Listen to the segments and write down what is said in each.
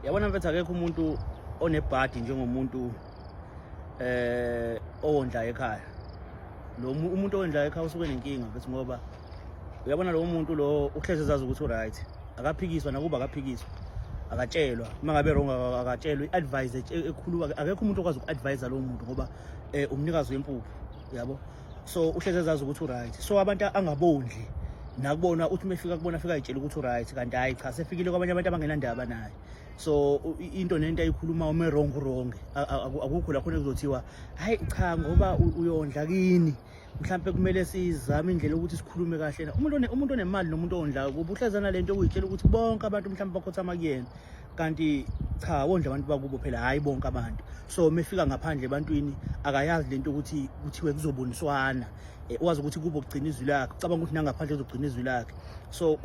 Yabona mfethu akekho umuntu onebhadi njengomuntu owondla ekhaya. Lo umuntu owondla ekhaya usuke nenkinga mfethu ngoba uyabona lo muntu lo uhleze ezazi ukuthi uright. Akaphikiswa nakuba akaphikiswa. Akatshelwa mangabe wrong akatshelwa iadvice ekhulu akekho umuntu okwazi ukuadvise lo muntu ngoba umnikazi weMpuphu yabo. So uhleze ezazi ukuthi uright. So abantu angabondli nakubona uthi mefika kubona afika ayitshela ukuthi uright kanti hayi cha sefikile kwabanye abantu abangenandaba naye. So into nento ayikhuluma uma wrong akukho la khona kuzothiwa hayi cha ngoba uyondla kini mhlambe kumele sizame indlela ukuthi sikhulume kahle. Umuntu onemali nomuntu ondlayo kubuhlezana lento ukuyitshela ukuthi bonke abantu mhlambe bakhothama kuyena kanti cha wondla abantu bakubo phela hayi bonke abantu. So mefika ngaphandle ebantwini akayazi lento ukuthi kuthiwe kuzoboniswana wazi ukuthi kubo kugcina izwi lakhe ucabanga ukuthi nangaphandle uzogcina izwi lakhe. So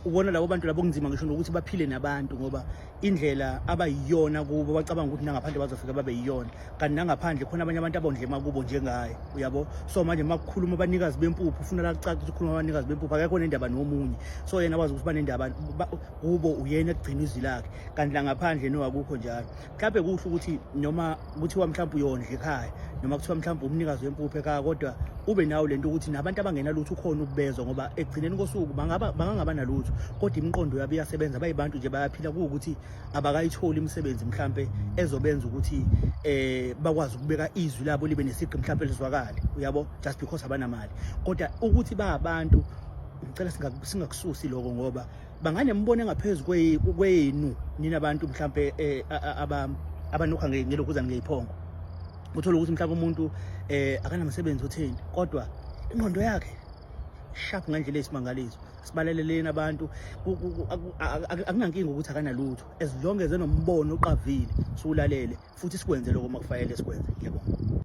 ubona labo bantu labo kunzima ngisho ukuthi baphile nabantu ngoba indlela abayiyona kubo bacabanga ukuthi nangaphandle bazofika babe yiyona kanti nangaphandle khona abanye abantu abondle emakubo njengaye uyabo. So manje makukhuluma abanikazi beMpuphu ufuna la kucaca ukuthi ukhuluma abanikazi beMpuphu akekho nendaba nomunye. So yena wazi ukuthi banendaba kubo uyena ekugcina izwi lakhe kanti la ngaphandle no akukho njalo. Mhlawumbe kuhle ukuthi noma kuthiwa mhlawumbe uyondla ekhaya noma kuthiwa mhlawumbe umnikazi weMpuphu ekhaya kodwa ube nawo lento ukuthi nabantu abangenalutho ukhona ukubezwa ngoba ekugcineni kosuku bangangaba nalutho kodwa imiqondo yabo iyasebenza bayibantu nje bayaphila ukuthi abakayitholi imisebenzi mhlambe ezobenza ukuthi bakwazi ukubeka izwi labo libe nesigqi mhlambe lizwakala uyabo just because abanamali kodwa ukuthi bayabantu ngicela singakususi lokho ngoba banganembone engaphezulu kwenu nina abantu mhlambe abanokha ngelokhuza ngeyiphongo uthola ukuthi mhlawumbe umuntu akanamsebenzi otheni kodwa ingqondo yakhe sharp ngandlela esimangaliso sibaleleleni abantu akunankinga ukuthi akanalutho as long as enombono oqavile sulalele futhi sikwenze lokho makufanele sikwenze ngiyabonga.